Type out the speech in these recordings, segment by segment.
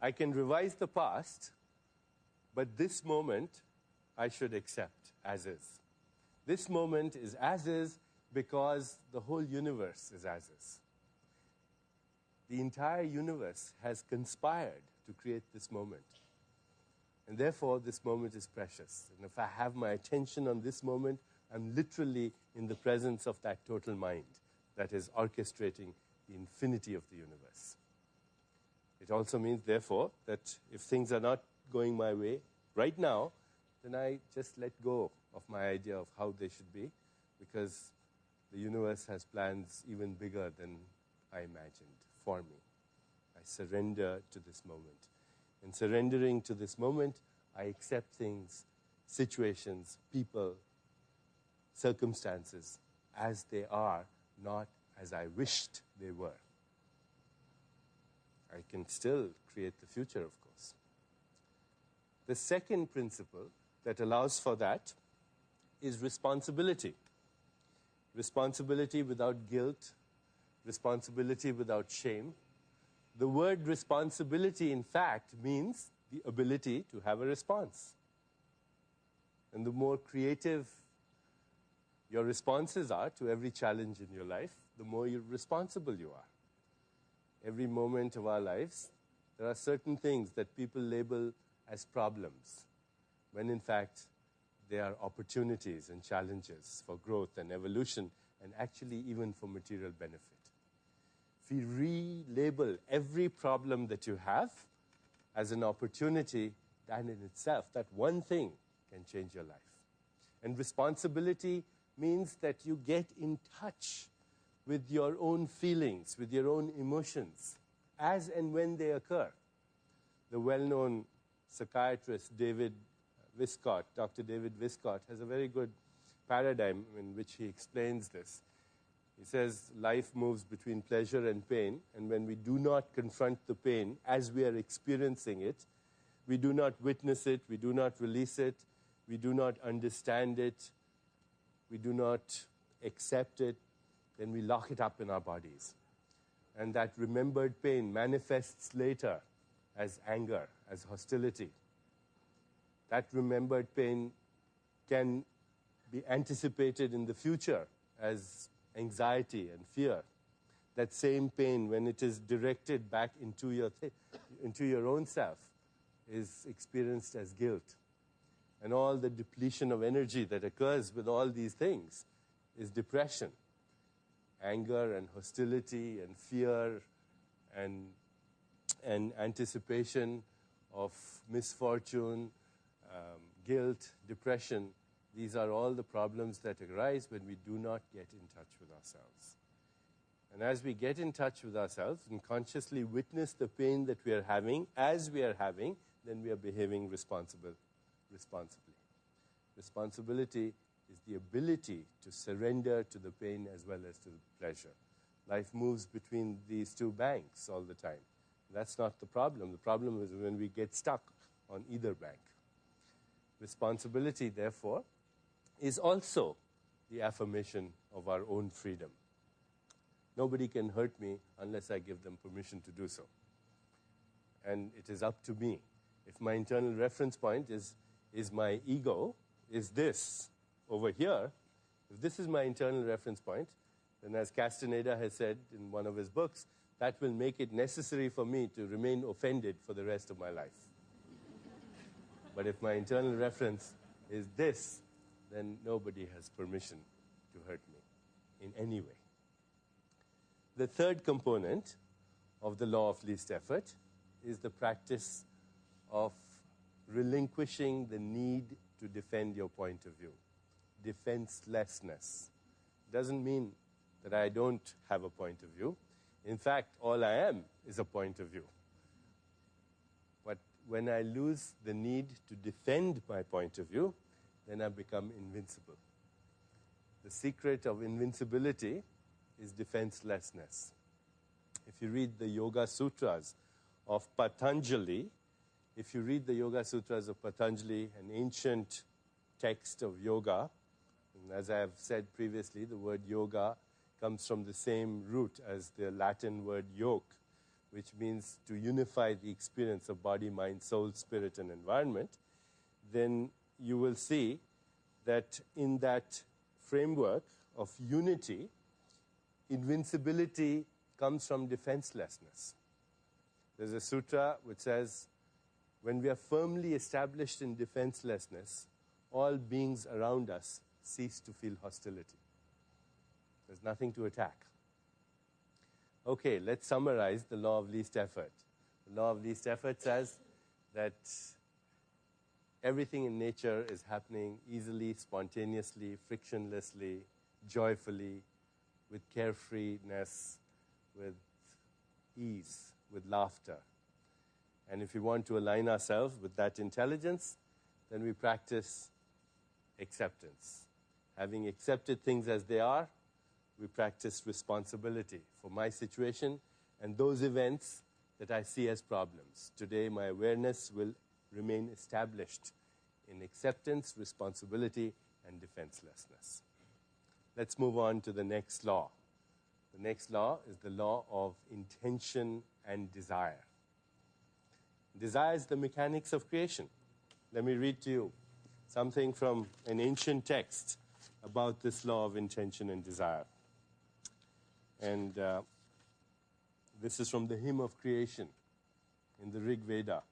I can revise the past, but this moment I should accept as is. This moment is as is because the whole universe is as is. The entire universe has conspired to create this moment. And therefore, this moment is precious. And if I have my attention on this moment, I'm literally in the presence of that total mind that is orchestrating the infinity of the universe. It also means, therefore, that if things are not going my way right now, then I just let go of my idea of how they should be, because the universe has plans even bigger than I imagined for me. I surrender to this moment. In surrendering to this moment, I accept things, situations, people, circumstances as they are, not as I wished they were. I can still create the future, of course. The second principle that allows for that is responsibility. Responsibility without guilt, responsibility without shame. The word responsibility, in fact, means the ability to have a response. And the more creative your responses are to every challenge in your life, the more responsible you are. Every moment of our lives, there are certain things that people label as problems, when in fact they are opportunities and challenges for growth and evolution, and actually even for material benefit. If you relabel every problem that you have as an opportunity, that in itself, that one thing can change your life. And responsibility means that you get in touch with your own feelings, with your own emotions, as and when they occur. The well-known psychiatrist David Viscott, Dr. David Viscott, has a very good paradigm in which he explains this. He says life moves between pleasure and pain, and when we do not confront the pain as we are experiencing it, we do not witness it, we do not release it, we do not understand it, we do not accept it, then we lock it up in our bodies. And that remembered pain manifests later as anger, as hostility. That remembered pain can be anticipated in the future as anxiety and fear. That same pain, when it is directed back into your own self, is experienced as guilt. And all the depletion of energy that occurs with all these things is depression. Anger and hostility and fear and anticipation of misfortune, guilt, depression. These are all the problems that arise when we do not get in touch with ourselves. And as we get in touch with ourselves and consciously witness the pain that we are having as we are having, then we are behaving responsibly. Responsibility is the ability to surrender to the pain as well as to the pleasure. Life moves between these two banks all the time. That's not the problem. The problem is when we get stuck on either bank. Responsibility, therefore, is also the affirmation of our own freedom. Nobody can hurt me unless I give them permission to do so. And it is up to me. If my internal reference point is my ego, is this over here, if this is my internal reference point, then as Castaneda has said in one of his books, that will make it necessary for me to remain offended for the rest of my life. But if my internal reference is this, then nobody has permission to hurt me in any way. The third component of the law of least effort is the practice of relinquishing the need to defend your point of view. Defenselessness. Doesn't mean that I don't have a point of view. In fact, all I am is a point of view. But when I lose the need to defend my point of view, then I become invincible. The secret of invincibility is defenselessness. If you read the Yoga Sutras of Patanjali, an ancient text of yoga, and as I have said previously, the word yoga comes from the same root as the Latin word yoke, which means to unify the experience of body, mind, soul, spirit, and environment, then you will see that in that framework of unity, invincibility comes from defenselessness. There's a sutra which says, when we are firmly established in defenselessness, all beings around us cease to feel hostility. There's nothing to attack. Okay, let's summarize the law of least effort. The law of least effort says that everything in nature is happening easily, spontaneously, frictionlessly, joyfully, with carefreeness, with ease, with laughter. And if we want to align ourselves with that intelligence, then we practice acceptance. Having accepted things as they are, we practice responsibility for my situation and those events that I see as problems. Today, my awareness will remain established in acceptance, responsibility, and defenselessness. Let's move on to the next law. The next law is the law of intention and desire. Desire is the mechanics of creation. Let me read to you something from an ancient text about this law of intention and desire. And this is from the Hymn of Creation in the Rig Veda,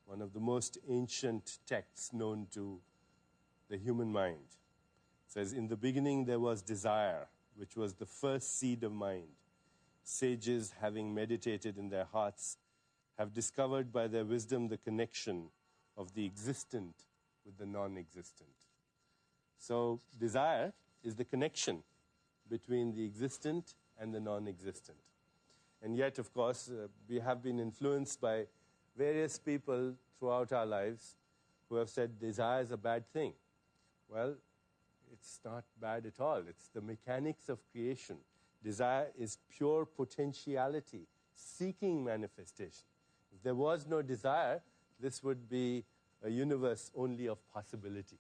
one of the most ancient texts known to the human mind. It says, in the beginning there was desire, which was the first seed of mind. Sages, having meditated in their hearts, have discovered by their wisdom the connection of the existent with the non-existent. So desire is the connection between the existent and the non-existent. And yet, of course, we have been influenced by various people throughout our lives who have said desire is a bad thing. Well, it's not bad at all. It's the mechanics of creation. Desire is pure potentiality, seeking manifestation. If there was no desire, this would be a universe only of possibility.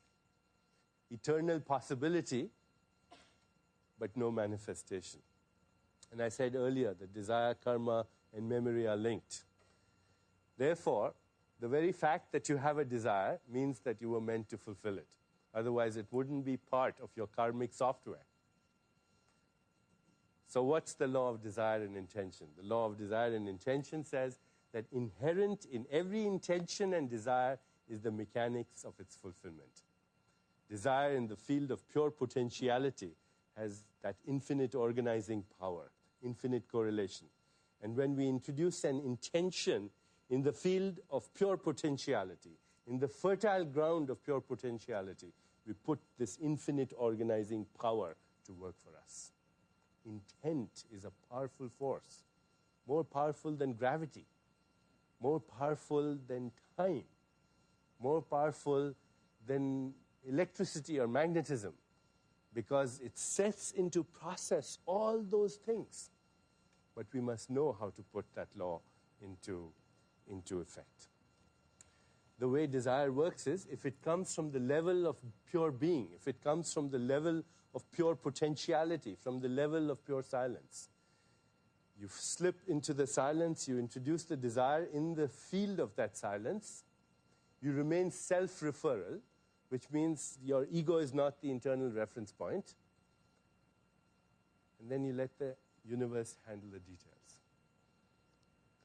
Eternal possibility, but no manifestation. And I said earlier that desire, karma, and memory are linked. Therefore, the very fact that you have a desire means that you were meant to fulfill it. Otherwise, it wouldn't be part of your karmic software. So what's the law of desire and intention? The law of desire and intention says that inherent in every intention and desire is the mechanics of its fulfillment. Desire in the field of pure potentiality has that infinite organizing power, infinite correlation. And when we introduce an intention in the field of pure potentiality, in the fertile ground of pure potentiality, we put this infinite organizing power to work for us. Intent is a powerful force, more powerful than gravity, more powerful than time, more powerful than electricity or magnetism, because it sets into process all those things. But we must know how to put that law into effect. The way desire works is, if it comes from the level of pure being, if it comes from the level of pure potentiality, from the level of pure silence, you slip into the silence, you introduce the desire in the field of that silence, you remain self-referral, which means your ego is not the internal reference point, and then you let the universe handle the details.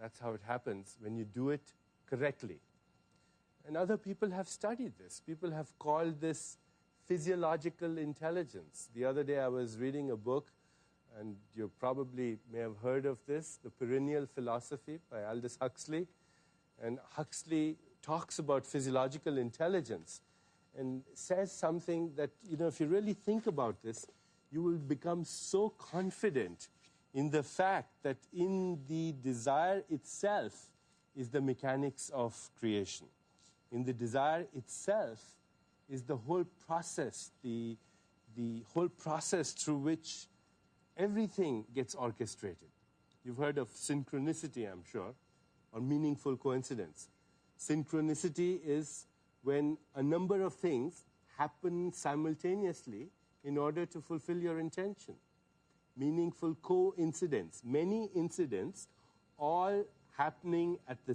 That's how it happens when you do it correctly. And other people have studied this. People have called this physiological intelligence. The other day I was reading a book, and you probably may have heard of this, The Perennial Philosophy by Aldous Huxley. And Huxley talks about physiological intelligence and says something that, if you really think about this, you will become so confident in the fact that in the desire itself is the mechanics of creation. In the desire itself is the whole process, the whole process through which everything gets orchestrated. You've heard of synchronicity, I'm sure, or meaningful coincidence. Synchronicity is when a number of things happen simultaneously in order to fulfill your intention. Meaningful coincidence, many incidents all happening at the